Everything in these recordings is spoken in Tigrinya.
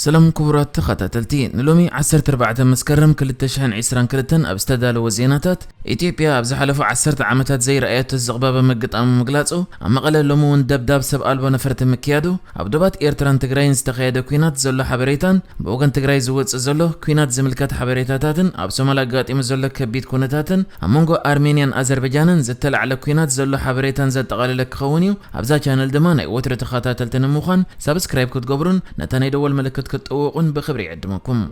سلام كبرات تخاتلتي نلومي 14 مسكرم كل تشحن 20 كلتن ابستدال وزيناتات إثيوبيا أبز حلفوا 10 عامات زي رأيات الزغبابة مقطعم مقلاصو أما قال لومون دبداب سب ألبو نفرت مكيادو أبدوبات إيرتران تجراين استخياد كوينات زلو حبريتان بوغن تجراي زوت زلو كوينات زملكات حبريتاتن أب سومالا قاتم زلو كبيت كونتاتن أمونغو أرمينيان أذربيجانن زتل على كوينات زلو حبريتان زت تقال لك خونيو أبزا channel دماني وتر تخاتلتن مخان سبسكرايب كتقبرون نتاني دول ملكت كتقوقن بخبري عدمكم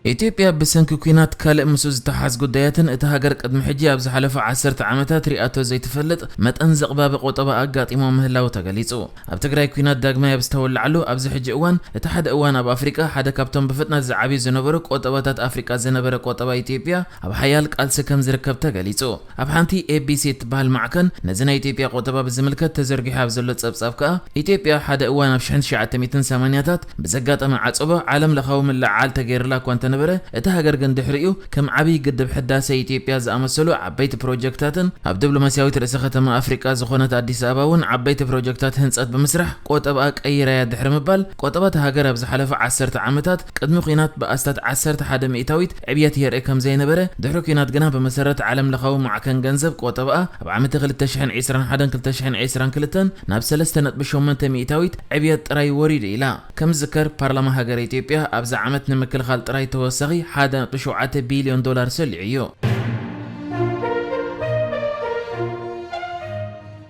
إثيوبيا بسنك كوينات كالئ مسوز تحاز قداياتن اتهاجر قدم حجي أبز حلفة 10 عامات رئاتو زي تفلت متأنزق باب قوطبا أقاط إمام مهلاو تقاليصو أب تقراي كوينات داقما يبستول لعلو أبز حجي اوان اتحد اوان أب أفريقيا حدا كابتن بفتنا زعابي زنبرك قوطباتات أفريقيا زنبرك قوطبا إثيوبيا أب حيالك قالس كم زركب تقاليصو أب حانتي ABC تبهل معكن نزنا إثيوبيا قوطبا بزملكت تزرقي حاب زلو تصبصابكا إثيوبيا حدا اوان بشحن شعات 280 بزقات أما عصبا عالم لخوم اللعال تغير لا كوانت نبره اتهاجر قندحريو كم عبي قدب حداسة إثيوبيا زامسلو عبيت بروجكتاتن اب دبلوماسياوي رئيس ختم افريقيا زخونت اديس اباون عبيت بروجكتات هنصات بمسرح قوطبا قيرا يدحر مبال قوطبا تهاجر ابز حلفه 10 عامات قدم قينات باستات 10 حدا ميتاويت عبيات يرئ كم زي نبره دحرو قينات غنا بمسرت عالم لخو معكن غنزب قوطبا اب عامت 2020 حدا 2022 ناب 3.8 ميتاويت عبيات طراي وريد الى كم ذكر بارلمان هاجر إثيوبيا ابز عامت نمكل خال طراي توسغي 1.7 بليون دولار سلعيو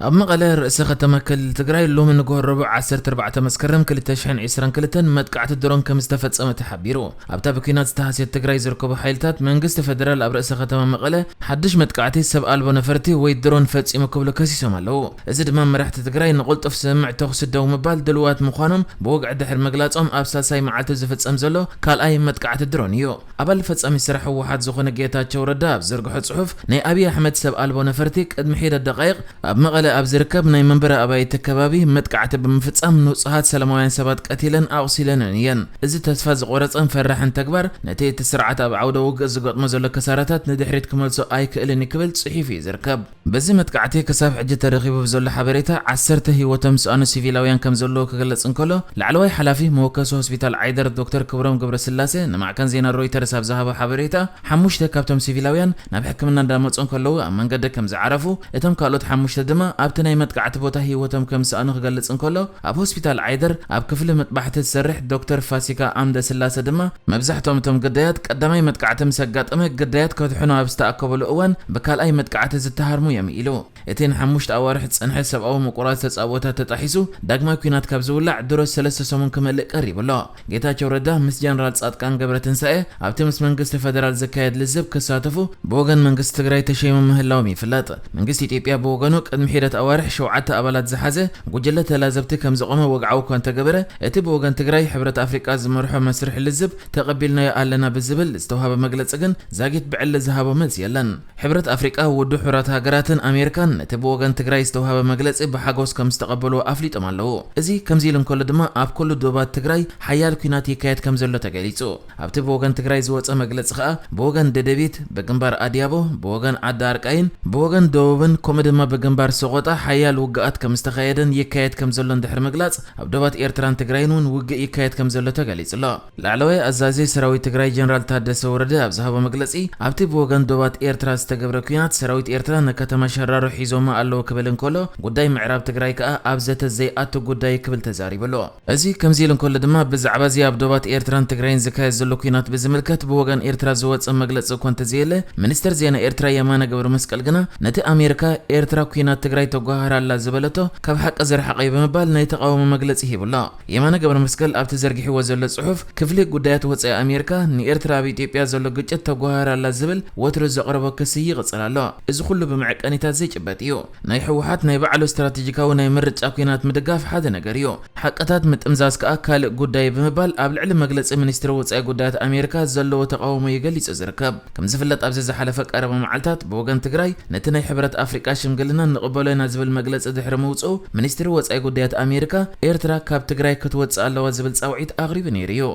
أب مقالة رئيس ختم كل تجراي اللوم إنه ربع 14 مسكرم كل تشحن 20 كلتن متقعت الدرون كم استفدت سمت حبيرو أب تابكينات استهاسية تجراي زركوب حيلتات منجست فدرال أب رئيس ختم مقالة حدش متقعتي سب ألبو نفرتي ويدرون فتس إمكوبلو كاسي سمالو إزد ما مرحت تجراي نقول تف سمع تخس الدوم مبال دلوات مخانم بوقع دحر مقلات أب ساساي معات زفت سمزلو قال أي متقعت الدرون يو أبل فتس يسرح واحد زخون جيتات شورة داب زرق صحف ني أبي أحمد سب ألبو نفرتي قد محيد الدقائق أب مقالة أب زركب ناي منبر أباي تكبابي متقعت بمفصام نصحات سلامويان سبات قتيلن أغسيلن نيان إذا تسفاز قرصن فرحن تكبر نتي تسرعت أب عودة وق زقط مزل كسارات ندحريت كملسو أي كإلني كبل صحيفي زركب بزي متقعتي كساف حجة ترخيب بزول حبريتا 10 هيوتم سؤال سيفيلاويان كم زلو كغلص انكلو لعلوي حلافي موكسو هوسبيتال عيدر دكتور كبرم قبر سلاسة نمع كان زينا رويترز اب ذهب حبريتا حموشته كابتم سيفيلاويان ناب حكمنا دامصون كلو منقد كم زعرفو اتم كالوت حموشته دما ابتناي متقعت بوتا هيوتم كم سانو كغلص انكلو اب هوسبيتال عيدر اب كفل مطبحت تسرح دكتور فاسيكا امد سلاسة دما مبزحتهم تم قدايات قدامي متقعتم سقاطمه قدايات كتحنو ابستاكبلو اوان بكال اي متقعت زتهارمو يميلو اتين حموشت اوارح تصنح سبعو مقرات تصاوتا تطحيسو داغما كينات كابزولا درس 3 سمون كمل قريب الله ጌታቸው ረዳ ምስ ጀነራል ጻድቃን ገብረትንሳኤ ኣብቲ ምስ መንግስቲ ፌደራል ዘካየድ ልዝብ ክሳተፉ በወገን መንግስቲ ትግራይ ተሸይሙ ምህላዎም ይፍለጥ መንግስቲ ኢትዮጵያ በወገኑ ቅድሚ ሒደት ኣዋርሕ 7 ኣባላት ዝሓዘ ጉጅለ ተላዘብቲ ከም ዝቆመ ወግዓው ኮን ተገበረ እቲ በወገን ትግራይ ሕብረት ኣፍሪቃ ዝመርሖ መስርሕ ልዝብ ተቀቢልናዮ ኣለና ብዝብል ዝተዋሃበ መግለጽ ግን ዛጊት ብዕለ ዝሃቦ መልስ የለን ሕብረት ኣፍሪቃ ውዱ ሕራት ሃገራትን ኣሜሪካን እቲ በወገን ትግራይ ዝተዋሃበ መግለጽ ብሓጎስ ከም ዝተቀበሉ ኣፍሊጦም ኣለዎ እዚ ከምዚ ኢሉ እንከሎ ድማ ኣብ ኩሉ ዶባት ትግራይ حيال كينات يكايد كم زلو تقاليصو ابتي بوغن تግራይ ዝወፀ መግለጽ ኸኣ በወገን ደደቢት በግንባር አዲያቦ በወገን አዳርቃይን በወገን ዶብን ኮመደማ በግንባር ሰቆጣ حيال ውግኣት ከም ዝተኻየደን ይካየድ ከም ዘሎ እንድሕር መግለጽ ኣብ ዶባት ኤርትራን ትግራይን ውግእ ይካየድ ከም ዘሎ ተገሊጽሎ ላዕለዋይ አዛዚ ሰራዊት ትግራይ ጀነራል ታደሰ ወረደ ኣብ ዝሃቦ መግለጺ ኣብቲ በወገን ዶባት ኤርትራ ዝተገብረ ኩናት ሰራዊት ኤርትራ ነከተማ ሸራሮ ሒዞማ ኣለዎ ክብል እንከሎ ጉዳይ ምዕራብ ትግራይ ከኣ ኣብ ዘተ ዘይኣቱ ጉዳይ ክብል ተዛሪበሎ እዚ ከምዚ ኢሉ እንከሎ ድማ ብዛዕባ ዚ ኣብ ዶባት ኤርትራን ትግራይን ዝካየድ ዘሎ ኩናት ብዝምልከት በወገን ኤርትራ ዝወፀ መግለጽ ኮንተ ዝየለ ሚኒስተር ዜና ኤርትራ የማነ ገብረ መስቀል ግና ነቲ ኣሜሪካ ኤርትራ ኩናት ትግራይ ተጓሃራላ ዝበለቶ ካብ ሓቂ ዝረሓቀይ ብምባል ናይ ተቃውሞ መግለጽ ይብላ የማነ ገብረ መስቀል ኣብቲ ዘርጊሕዎ ዘሎ ጽሑፍ ክፍሊ ጉዳያት ወፃኢ ኣሜሪካ ንኤርትራ ኣብ ኢትዮጵያ ዘሎ ግጭት ተጓሃራላ ዝብል ወትሩ ዘቕረቦ ክስ ይቕጽል ኣሎ እዚ ኩሉ ብምዕቀኒታት ዘይጭበጥ እዩ ናይ ሕወሓት ናይ ባዕሉ ስትራቴጂካዊ ናይ ምርጫ ኩናት ምድጋፍ ሓደ ነገር እዩ ሓቀታት ምጥምዛዝ ከኣ ካልእ ጉዳይ ብምባል ኣብ ልዕሊ መግለጽ ሚኒስትር ወፃኢ ጉዳያት ኣሜሪካ ዘለዎ ተቃውሞ ይገልጽ ዝርከብ ከም ዝፍለጥ ኣብዚ ዝሓለፈ ቀረበ መዓልታት በወገን ትግራይ ነቲ ናይ ሕብረት ኣፍሪቃ ሽምግልና ንቕበሎና ዝብል መግለጽ ድሕሪ ምውጽኡ ሚኒስትር ወፃኢ ጉዳያት ኣሜሪካ ኤርትራ ካብ ትግራይ ክትወጽእ ኣለዋ ዝብል ጻውዒት ኣቕሪቡ ነይሩ እዩ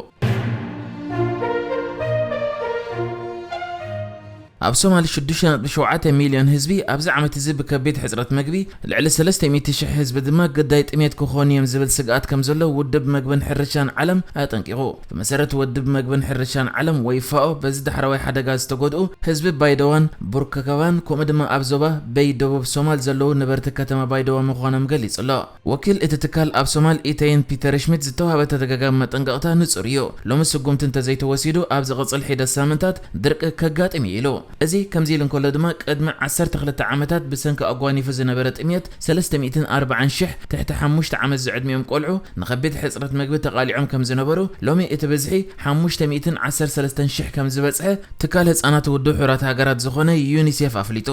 ኣብ ሶማሊ 6.7 ሚልዮን ህዝቢ ኣብዚ ዓመት እዚ ብከቢድ ሕፅረት መግቢ ልዕሊ 300,000 ህዝቢ ድማ ገዳይ ጥሜት ክኾኑ እዮም ዝብል ስግኣት ከም ዘሎ ውድብ መግብን ሕርሻን ዓለም ኣጠንቂቑ ብመሰረት ውድብ መግብን ሕርሻን ዓለም ወይ ፋኦ በዚ ዳሕራዋይ ሓደጋ ዝተጎድኡ ህዝቢ ባይደዋን ቡርከካባን ከምኡ ድማ ኣብ ዞባ በይ ደቡብ ሶማል ዘለዉ ነበርቲ ከተማ ባይደዋ ምዃኖም ገሊጹ ኣሎ ወኪል እቲ ትካል ኣብ ሶማል ኢታይን ፒተር ሽሚት ዝተዋሃበ ተደጋጋሚ መጠንቀቕታ ንጹር እዩ ሎሚ ስጉምቲ እንተዘይተወሲዱ ኣብ ዝቕፅል ሒደት ሳምንታት ድርቂ ከጋጥም ኢሉ እዚ ከምዚ ኢሉ እንከሎ ድማ ቅድሚ 12 ዓመታት ብሰንኪ ኣጓኒፉ ዝነበረ ጥሜት 340,000 ትሕቲ 5 ዓመት ዝዕድሚኦም ቆልዑ ንከቢድ ሕፅረት መግቢ ተቃሊዖም ከም ዝነበሩ ሎሚ እቲ ብዝሒ 513,000 ከም ዝበፅሐ ትካል ህፃናት ውድብ ሕቡራት ሃገራት ዝኾነ ዩኒሴፍ ኣፍሊጡ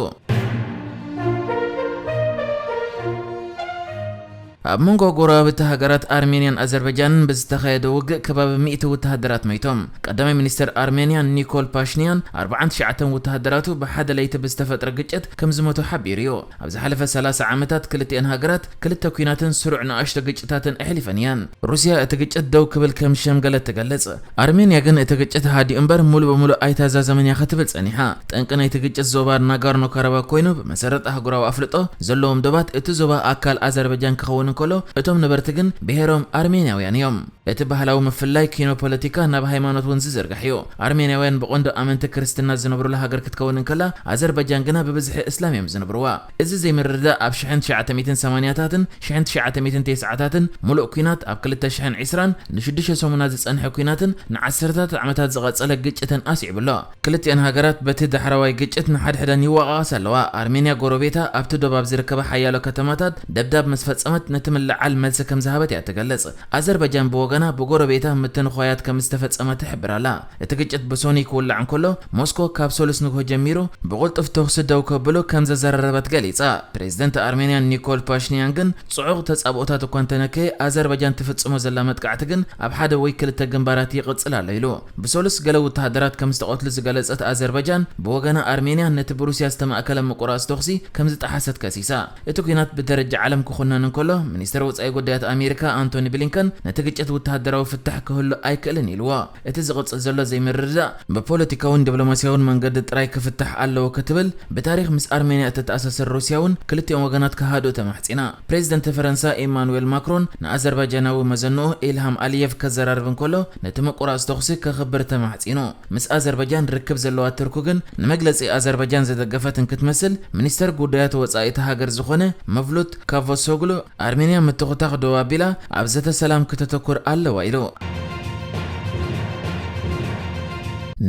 ኣብ መንጎ ጎረቤት ሃገራት ኣርሜንያን ኣዘርባይጃንን ብዝተኻየደ ውግእ ከባቢ 100 ወተሃደራት መይቶም ቀዳማይ ሚኒስትር ኣርሜንያ ኒኮል ፓሽኒያን 49 ወተሃደራቱ ብሓደ ለይቲ ብዝተፈጥረ ግጭት ከም ዝሞቱ ሓቢሩ እዩ ኣብ ዝሓለፈ 30 ዓመታት ክልቲአን ሃገራት ክልተ ኩናትን ስሩዕ ንኣሽቱ ግጭታትን ኣሕሊፈን እየን ሩስያ እቲ ግጭት ደው ክብል ከም ሸምገለት ትገልጽ ኣርሜንያ ግን እቲ ግጭት ሃዲኡ እምበር ሙሉ በሙሉ ኣይተዛዘመን እያ ክትብል ጸኒሓ ጠንቂ ናይቲ ግጭት ዞባ ናጋርኖ ካራባክ ኮይኑ ብመሰረት ኣህጉራዊ ኣፍልጦ ዘለዎም ዶባት እቲ ዞባ ኣካል ኣዘርባይጃን ክኸውን እንከሎ እቶም ነበርቲ ግን ብሄሮም ኣርሜንያውያን እዮም እቲ ባህላዊ ምፍላይ ኪኖ ፖለቲካ ናብ ሃይማኖት ወንዝ ዝርግሕ እዩ ኣርሜንያውያን ብቆንዶ ኣመንቲ ክርስትና ዝነብሩላ ሃገር ክትከውን እንከላ ኣዘርባይጃን ግና ብብዝሒ እስላም እዮም ዝነብሩዋ እዚ ዘይምርዳእ ኣብ 1980ታትን 1990ታትን ሙሉእ ኩናት ኣብ 2020 ን6 ሰሙናት ዝጸንሐ ኩናትን ን10 ዓመታት ዝቐጸለ ግጭትን ኣስዒብሎ ክልቲአን ሃገራት በቲ ዳሕራዋይ ግጭት ንሓድሕደን ይወቃቐሳ ኣለዋ ኣርሜንያ ጎረቤታ ኣብቲ ዶባብ ዝርከባ ሓያሎ ከተማታት ደብዳብ መስፈጸመት ነቲ ምልዓል መልሲ ከም ዝሃበት እያ ትገልጽ ኣዘርባይጃን ብወገና ብጎረቤታ ምትንኾያት ከም ዝተፈጸመ ትሕብር ኣላ እቲ ግጭት ብሶኒ ክውላዕ እንከሎ ሞስኮ ካብ ሶሉስ ንግሆ ጀሚሩ ብቁልጡፍ ተኽሲ ደው ከብሉ ከም ዘዘራረበት ገሊጻ ፕሬዚደንት ኣርሜንያ ኒኮል ፓሽኒያን ግን ጽዑቕ ተጻብኦታት እኳ እንተነከየ ኣዘርባይጃን ትፍጽሞ ዘላ መጥቃዕቲ ግን ኣብ ሓደ ወይ ክልተ ግንባራት ይቕጽል ኣሎ ኢሉ ብሶሉስ ገለ ወተሃደራት ከም ዝተቆትሉ ዝገለጸት ኣዘርባይጃን ብወገና ኣርሜንያ ነቲ ብሩስያ ዝተማእከለ ምቁራጽ ተኽሲ ከም ዝጠሓሰት ከሲሳ እቲ ኩናት ብደረጃ ዓለም ክኹነን እንከሎ ሚኒስትር ወጻኢ ጉዳያት ኣሜሪካ አንቶኒ ብሊንከን ነቲ ግጭት ወተሃደራዊ ፍታሕ ክህሉ ኣይክእልን ኢልዎ እቲ ዝቕጽል ዘሎ ዘይምርዳእ ብፖለቲካውን ዲፕሎማስያውን መንገዲ ጥራይ ክፍታሕ ኣለዎ ክትብል ብታሪኽ ምስ ኣርሜንያ እተተኣሳሰር ሩስያውን ክልቲኦም ወገናት ክሃዱ ተማሕጺና ፕሬዚደንት ፈረንሳ ኢማኑኤል ማክሮን ንኣዘርባይጃናዊ መዘንኡ ኢልሃም ኣሊየቭ ከዘራርብ እንከሎ ነቲ ምቁራጽ ተኽሲ ከኽብር ተማሕጺኑ ምስ ኣዘርባይጃን ርክብ ዘለዋ ትርኩ ግን ንመግለጺ ኣዘርባይጃን ዘደገፈትን ክትመስል ሚኒስተር ጉዳያት ወጻኢ እቲ ሃገር ዝኾነ መቭሉት ካቮሶግሉ ኣርሜንያ ምትኽታኽ ደው ኣቢላ ኣብ ዘተ ሰላም ከተተኩር ኣለዋ ኢሉ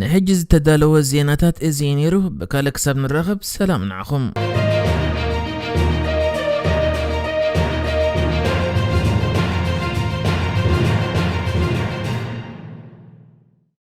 ንሕጂ ዝተዳለወ ዜናታት እዚ ነይሩ ብካልእ ክሳብ ንራኸብ ሰላም ንዓኹም